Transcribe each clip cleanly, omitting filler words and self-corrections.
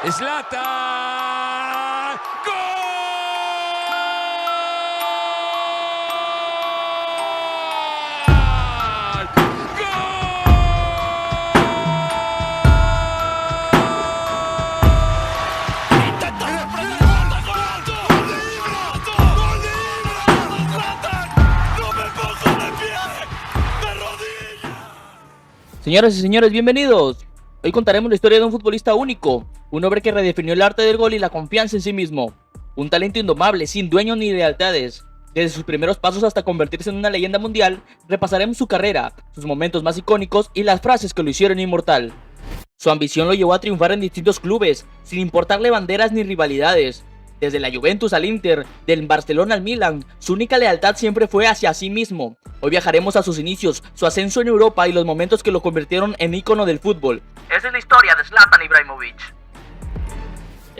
Zlatan. ¡Gol! Señoras y señores, bienvenidos. Hoy contaremos la historia de un futbolista único, un hombre que redefinió el arte del gol y la confianza en sí mismo, un talento indomable, sin dueño ni lealtades. Desde sus primeros pasos hasta convertirse en una leyenda mundial, repasaremos su carrera, sus momentos más icónicos y las frases que lo hicieron inmortal. Su ambición lo llevó a triunfar en distintos clubes, sin importarle banderas ni rivalidades. Desde la Juventus al Inter, del Barcelona al Milan, su única lealtad siempre fue hacia sí mismo. Hoy viajaremos a sus inicios, su ascenso en Europa y los momentos que lo convirtieron en ícono del fútbol. Esa es la historia de Zlatan Ibrahimovic.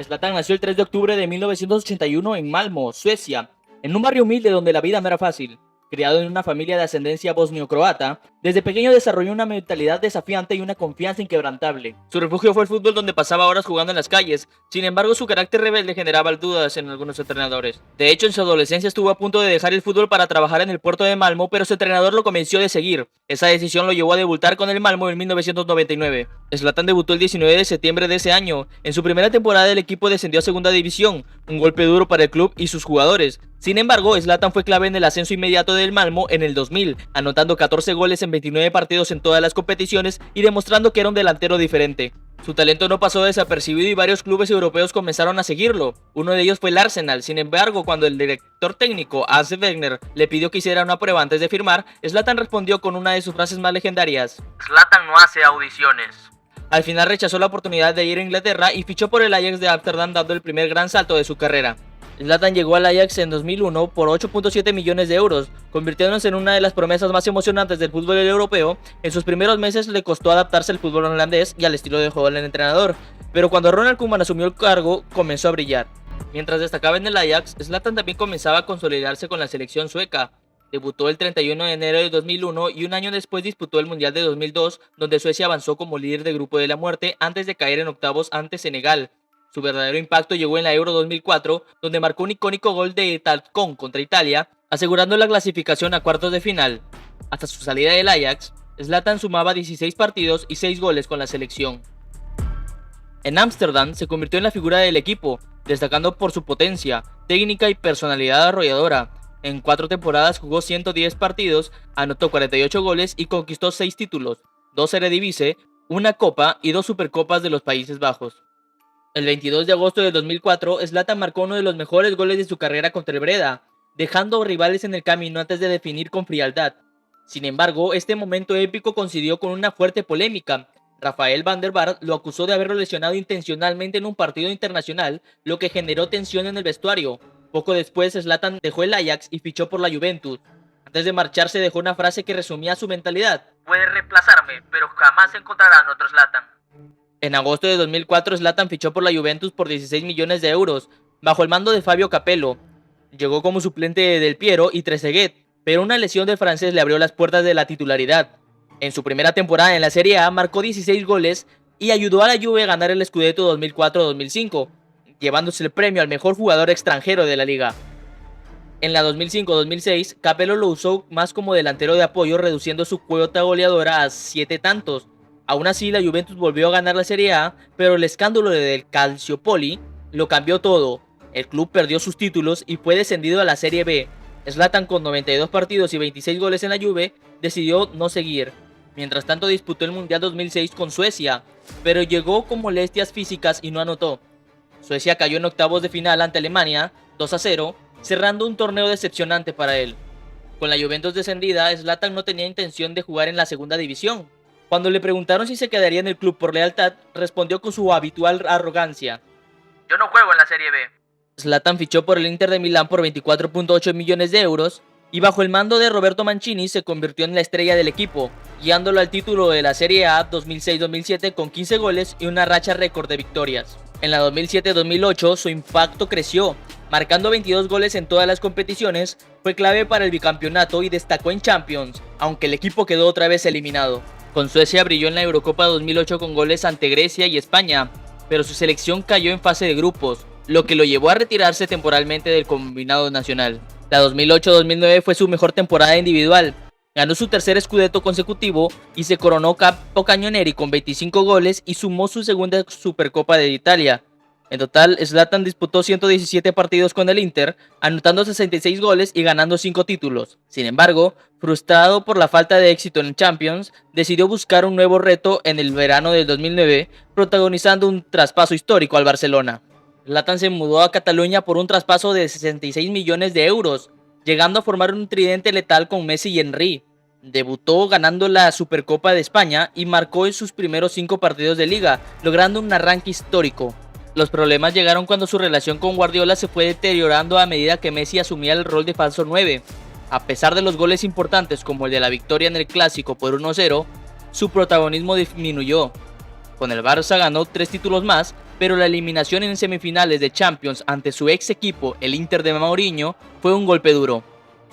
Zlatan nació el 3 de octubre de 1981 en Malmö, Suecia, en un barrio humilde donde la vida no era fácil. Criado en una familia de ascendencia bosnio-croata, desde pequeño desarrolló una mentalidad desafiante y una confianza inquebrantable. Su refugio fue el fútbol, donde pasaba horas jugando en las calles. Sin embargo, su carácter rebelde generaba dudas en algunos entrenadores. De hecho, en su adolescencia estuvo a punto de dejar el fútbol para trabajar en el puerto de Malmö, pero su entrenador lo convenció de seguir. Esa decisión lo llevó a debutar con el Malmö en 1999. Zlatan debutó el 19 de septiembre de ese año. En su primera temporada el equipo descendió a segunda división, un golpe duro para el club y sus jugadores. Sin embargo, Zlatan fue clave en el ascenso inmediato del Malmö en el 2000, anotando 14 goles en 29 partidos en todas las competiciones y demostrando que era un delantero diferente. Su talento no pasó desapercibido y varios clubes europeos comenzaron a seguirlo. Uno de ellos fue el Arsenal. Sin embargo, cuando el director técnico Arsene Wenger le pidió que hiciera una prueba antes de firmar, Zlatan respondió con una de sus frases más legendarias: "Zlatan no hace audiciones". Al final rechazó la oportunidad de ir a Inglaterra y fichó por el Ajax de Ámsterdam, dando el primer gran salto de su carrera. Zlatan llegó al Ajax en 2001 por 8.7 millones de euros, convirtiéndose en una de las promesas más emocionantes del fútbol europeo. En sus primeros meses le costó adaptarse al fútbol holandés y al estilo de juego del entrenador, pero cuando Ronald Koeman asumió el cargo, comenzó a brillar. Mientras destacaba en el Ajax, Zlatan también comenzaba a consolidarse con la selección sueca. Debutó el 31 de enero de 2001 y un año después disputó el Mundial de 2002, donde Suecia avanzó como líder del grupo de la muerte antes de caer en octavos ante Senegal. Su verdadero impacto llegó en la Euro 2004, donde marcó un icónico gol de Talcón contra Italia, asegurando la clasificación a cuartos de final. Hasta su salida del Ajax, Zlatan sumaba 16 partidos y 6 goles con la selección. En Ámsterdam se convirtió en la figura del equipo, destacando por su potencia, técnica y personalidad arrolladora. En 4 temporadas jugó 110 partidos, anotó 48 goles y conquistó 6 títulos, 2 Eredivisie, una Copa y 2 Supercopas de los Países Bajos. El 22 de agosto de 2004, Zlatan marcó uno de los mejores goles de su carrera contra el Breda, dejando rivales en el camino antes de definir con frialdad. Sin embargo, este momento épico coincidió con una fuerte polémica. Rafael van der Vaart lo acusó de haberlo lesionado intencionalmente en un partido internacional, lo que generó tensión en el vestuario. Poco después, Zlatan dejó el Ajax y fichó por la Juventus. Antes de marcharse dejó una frase que resumía su mentalidad: "Puede reemplazarme, pero jamás encontrarán otro Zlatan". En agosto de 2004, Zlatan fichó por la Juventus por 16 millones de euros, bajo el mando de Fabio Capello. Llegó como suplente de Del Piero y Trezeguet, pero una lesión del francés le abrió las puertas de la titularidad. En su primera temporada en la Serie A marcó 16 goles y ayudó a la Juve a ganar el Scudetto 2004-2005, llevándose el premio al mejor jugador extranjero de la liga. En la 2005-2006, Capello lo usó más como delantero de apoyo, reduciendo su cuota goleadora a 7 tantos. Aún así, la Juventus volvió a ganar la Serie A, pero el escándalo del Calciopoli lo cambió todo. El club perdió sus títulos y fue descendido a la Serie B. Zlatan, con 92 partidos y 26 goles en la Juve, decidió no seguir. Mientras tanto, disputó el Mundial 2006 con Suecia, pero llegó con molestias físicas y no anotó. Suecia cayó en octavos de final ante Alemania, 2-0, cerrando un torneo decepcionante para él. Con la Juventus descendida, Zlatan no tenía intención de jugar en la segunda división. Cuando le preguntaron si se quedaría en el club por lealtad, respondió con su habitual arrogancia: "Yo no juego en la Serie B". Zlatan fichó por el Inter de Milán por 24.8 millones de euros y bajo el mando de Roberto Mancini se convirtió en la estrella del equipo, guiándolo al título de la Serie A 2006-2007 con 15 goles y una racha récord de victorias. En la 2007-2008 su impacto creció, marcando 22 goles en todas las competiciones, fue clave para el bicampeonato y destacó en Champions, aunque el equipo quedó otra vez eliminado. Con Suecia brilló en la Eurocopa 2008 con goles ante Grecia y España. pero su selección cayó en fase de grupos, lo que lo llevó a retirarse temporalmente del combinado nacional. La 2008-2009 fue su mejor temporada individual. Ganó su tercer Scudetto consecutivo y se coronó Capo Cañoneri con 25 goles y sumó su segunda Supercopa de Italia. En total, Zlatan disputó 117 partidos con el Inter, anotando 66 goles y ganando 5 títulos. Sin embargo, frustrado por la falta de éxito en Champions, decidió buscar un nuevo reto en el verano del 2009, protagonizando un traspaso histórico al Barcelona. Zlatan se mudó a Cataluña por un traspaso de 66 millones de euros, llegando a formar un tridente letal con Messi y Henry. Debutó ganando la Supercopa de España y marcó en sus primeros 5 partidos de liga, logrando un arranque histórico. Los problemas llegaron cuando su relación con Guardiola se fue deteriorando a medida que Messi asumía el rol de falso 9. A pesar de los goles importantes como el de la victoria en el Clásico por 1-0, su protagonismo disminuyó. Con el Barça ganó 3 títulos más, pero la eliminación en semifinales de Champions ante su ex equipo, el Inter de Mourinho, fue un golpe duro.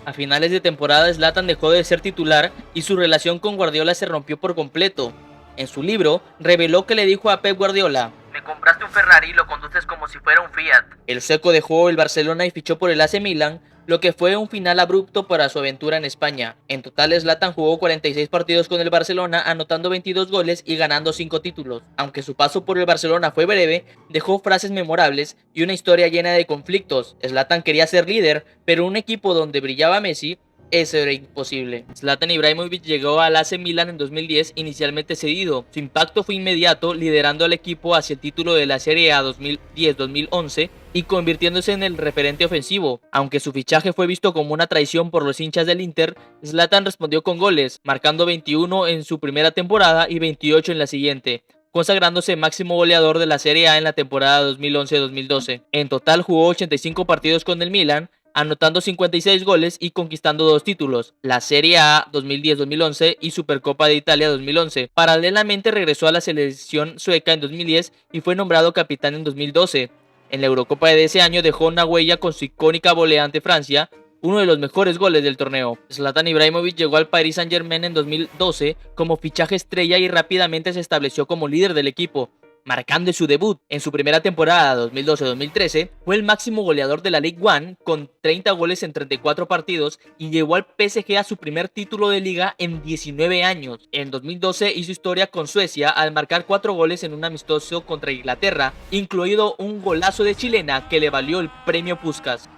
A finales de temporada, Zlatan dejó de ser titular y su relación con Guardiola se rompió por completo. En su libro, reveló que le dijo a Pep Guardiola: "Me compraste un Ferrari y lo conduces como si fuera un Fiat". El sueco dejó el Barcelona y fichó por el AC Milan, lo que fue un final abrupto para su aventura en España. En total, Zlatan jugó 46 partidos con el Barcelona, anotando 22 goles y ganando 5 títulos. Aunque su paso por el Barcelona fue breve, dejó frases memorables y una historia llena de conflictos. Zlatan quería ser líder, pero un equipo donde brillaba Messi, eso era imposible. Zlatan Ibrahimovic llegó al AC Milan en 2010, inicialmente cedido. Su impacto fue inmediato, liderando al equipo hacia el título de la Serie A 2010-2011 y convirtiéndose en el referente ofensivo. Aunque su fichaje fue visto como una traición por los hinchas del Inter, Zlatan respondió con goles, marcando 21 en su primera temporada y 28 en la siguiente, consagrándose máximo goleador de la Serie A en la temporada 2011-2012. En total jugó 85 partidos con el Milan, anotando 56 goles y conquistando 2 títulos, la Serie A 2010-2011 y Supercopa de Italia 2011. Paralelamente regresó a la selección sueca en 2010 y fue nombrado capitán en 2012. En la Eurocopa de ese año dejó una huella con su icónica volea ante Francia, uno de los mejores goles del torneo. Zlatan Ibrahimovic llegó al Paris Saint-Germain en 2012 como fichaje estrella y rápidamente se estableció como líder del equipo, marcando su debut. En su primera temporada 2012-2013 fue el máximo goleador de la Ligue 1 con 30 goles en 34 partidos y llevó al PSG a su primer título de liga en 19 años. En 2012 hizo historia con Suecia al marcar 4 goles en un amistoso contra Inglaterra, incluido un golazo de chilena que le valió el premio Puskás.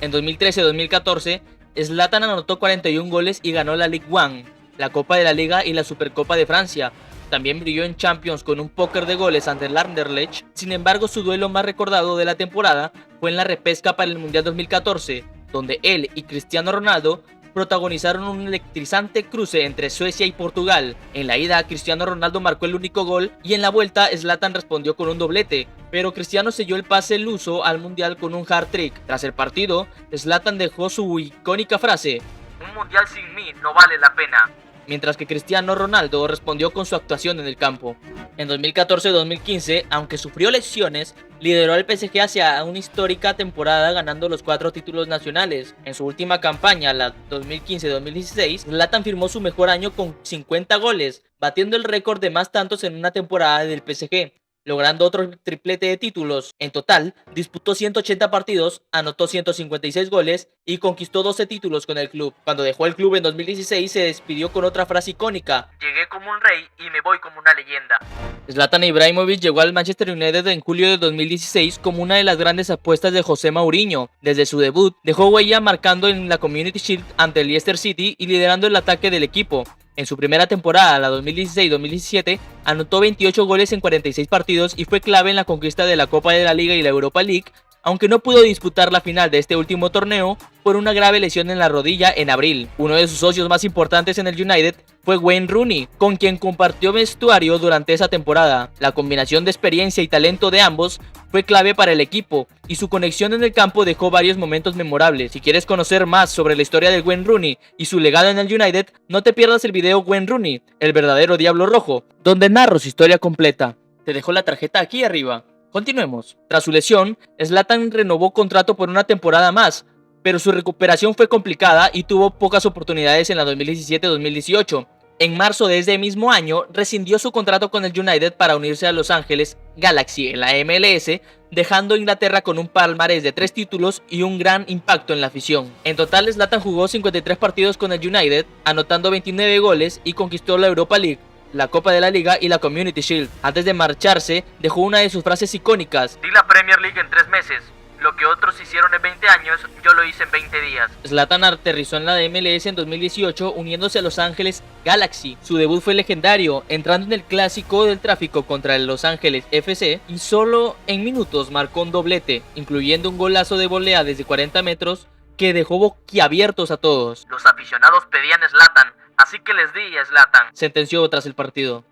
En 2013-2014, Zlatan anotó 41 goles y ganó la Ligue 1, la Copa de la Liga y la Supercopa de Francia. También brilló en Champions con un póker de goles ante el Anderlecht. Sin embargo, su duelo más recordado de la temporada fue en la repesca para el Mundial 2014, donde él y Cristiano Ronaldo protagonizaron un electrizante cruce entre Suecia y Portugal. En la ida, Cristiano Ronaldo marcó el único gol y en la vuelta, Zlatan respondió con un doblete, pero Cristiano selló el pase luso al Mundial con un hat-trick. Tras el partido, Zlatan dejó su icónica frase: "Un Mundial sin mí no vale la pena", mientras que Cristiano Ronaldo respondió con su actuación en el campo. En 2014-2015, aunque sufrió lesiones, lideró al PSG hacia una histórica temporada ganando los 4 títulos nacionales. En su última campaña, la 2015-2016, Zlatan firmó su mejor año con 50 goles, batiendo el récord de más tantos en una temporada del PSG, logrando otro triplete de títulos. En total, disputó 180 partidos, anotó 156 goles y conquistó 12 títulos con el club. Cuando dejó el club en 2016, se despidió con otra frase icónica: "Llegué como un rey y me voy como una leyenda". Zlatan Ibrahimovic llegó al Manchester United en julio de 2016 como una de las grandes apuestas de José Mourinho. Desde su debut, dejó huella marcando en la Community Shield ante el Leicester City y liderando el ataque del equipo. En su primera temporada, la 2016-2017, anotó 28 goles en 46 partidos y fue clave en la conquista de la Copa de la Liga y la Europa League, aunque no pudo disputar la final de este último torneo por una grave lesión en la rodilla en abril. Uno de sus socios más importantes en el United fue Wayne Rooney, con quien compartió vestuario durante esa temporada. La combinación de experiencia y talento de ambos fue clave para el equipo, y su conexión en el campo dejó varios momentos memorables. Si quieres conocer más sobre la historia de Wayne Rooney y su legado en el United, no te pierdas el video Wayne Rooney, el verdadero Diablo Rojo, donde narro su historia completa. Te dejo la tarjeta aquí arriba. Continuemos. Tras su lesión, Zlatan renovó contrato por una temporada más, pero su recuperación fue complicada y tuvo pocas oportunidades en la 2017-2018. En marzo de ese mismo año, rescindió su contrato con el United para unirse a Los Ángeles Galaxy en la MLS, dejando a Inglaterra con un palmarés de 3 títulos y un gran impacto en la afición. En total, Zlatan jugó 53 partidos con el United, anotando 29 goles y conquistó la Europa League, la Copa de la Liga y la Community Shield. Antes de marcharse, dejó una de sus frases icónicas: "Di la Premier League en 3 meses. Lo que otros hicieron en 20 años, yo lo hice en 20 días. Zlatan aterrizó en la MLS en 2018 uniéndose a Los Ángeles Galaxy. Su debut fue legendario, entrando en el clásico del tráfico contra el Los Ángeles FC y solo en minutos marcó un doblete, incluyendo un golazo de volea desde 40 metros que dejó boquiabiertos a todos. Los aficionados pedían Zlatan, así que les di a Zlatan", sentenció tras el partido.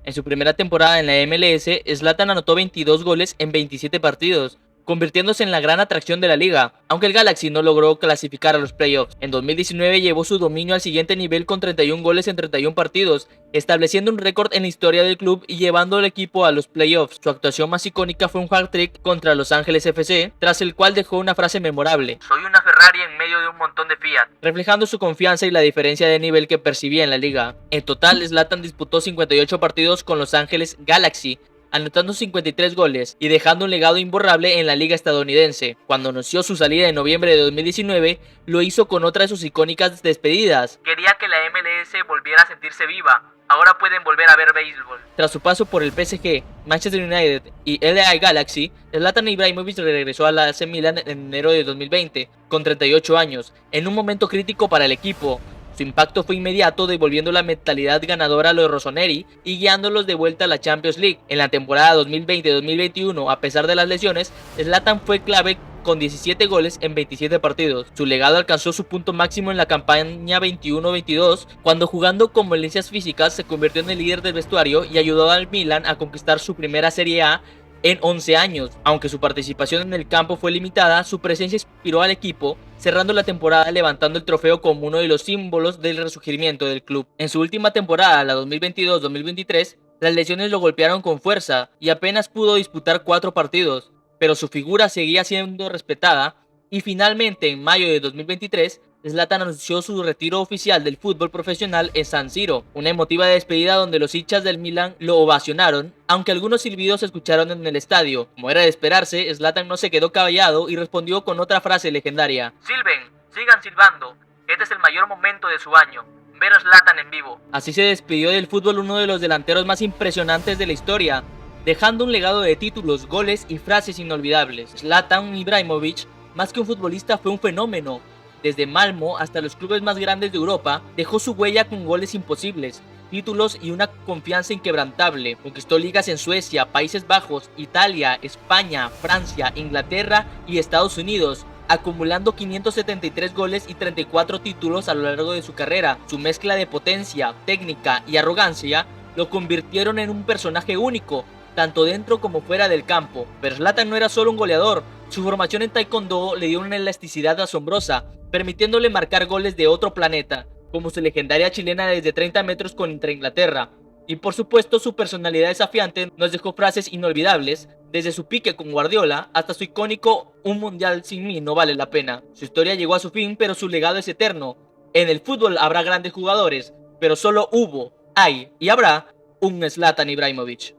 En su primera temporada en la MLS, Zlatan anotó 22 goles en 27 partidos, convirtiéndose en la gran atracción de la liga, aunque el Galaxy no logró clasificar a los playoffs. En 2019 llevó su dominio al siguiente nivel con 31 goles en 31 partidos, estableciendo un récord en la historia del club y llevando al equipo a los playoffs. Su actuación más icónica fue un hat-trick contra Los Ángeles FC, tras el cual dejó una frase memorable: "Soy una Ferrari en medio de un montón de Fiat", reflejando su confianza y la diferencia de nivel que percibía en la liga. En total, Zlatan disputó 58 partidos con Los Ángeles Galaxy, anotando 53 goles y dejando un legado imborrable en la liga estadounidense. Cuando anunció su salida en noviembre de 2019, lo hizo con otra de sus icónicas despedidas: "Quería que la MLS volviera a sentirse viva. Ahora pueden volver a ver béisbol". Tras su paso por el PSG, Manchester United y LA Galaxy, Zlatan Ibrahimović regresó al AC Milan en enero de 2020, con 38 años, en un momento crítico para el equipo. Su impacto fue inmediato, devolviendo la mentalidad ganadora a los rossoneri y guiándolos de vuelta a la Champions League. En la temporada 2020-2021, a pesar de las lesiones, Zlatan fue clave con 17 goles en 27 partidos. Su legado alcanzó su punto máximo en la campaña 21-22, cuando jugando con dolencias físicas se convirtió en el líder del vestuario y ayudó al Milan a conquistar su primera Serie A en 11 años. Aunque su participación en el campo fue limitada, su presencia inspiró al equipo, cerrando la temporada levantando el trofeo como uno de los símbolos del resurgimiento del club. En su última temporada, la 2022-2023, las lesiones lo golpearon con fuerza y apenas pudo disputar 4 partidos, pero su figura seguía siendo respetada y finalmente en mayo de 2023, Zlatan anunció su retiro oficial del fútbol profesional en San Siro, una emotiva despedida donde los hinchas del Milan lo ovacionaron, aunque algunos silbidos se escucharon en el estadio. Como era de esperarse, Zlatan no se quedó callado y respondió con otra frase legendaria: "Silben, sigan silbando. Este es el mayor momento de su año. Ver a Zlatan en vivo". Así se despidió del fútbol uno de los delanteros más impresionantes de la historia, dejando un legado de títulos, goles y frases inolvidables. Zlatan Ibrahimović, más que un futbolista, fue un fenómeno. Desde Malmo hasta los clubes más grandes de Europa, dejó su huella con goles imposibles, títulos y una confianza inquebrantable. Conquistó ligas en Suecia, Países Bajos, Italia, España, Francia, Inglaterra y Estados Unidos, acumulando 573 goles y 34 títulos a lo largo de su carrera. Su mezcla de potencia, técnica y arrogancia lo convirtieron en un personaje único, tanto dentro como fuera del campo. Pero Zlatan no era solo un goleador, su formación en taekwondo le dio una elasticidad asombrosa, permitiéndole marcar goles de otro planeta, como su legendaria chilena desde 30 metros contra Inglaterra. Y por supuesto su personalidad desafiante nos dejó frases inolvidables, desde su pique con Guardiola hasta su icónico "un mundial sin mí no vale la pena". Su historia llegó a su fin, pero su legado es eterno. En el fútbol habrá grandes jugadores, pero solo hubo, hay y habrá un Zlatan Ibrahimović.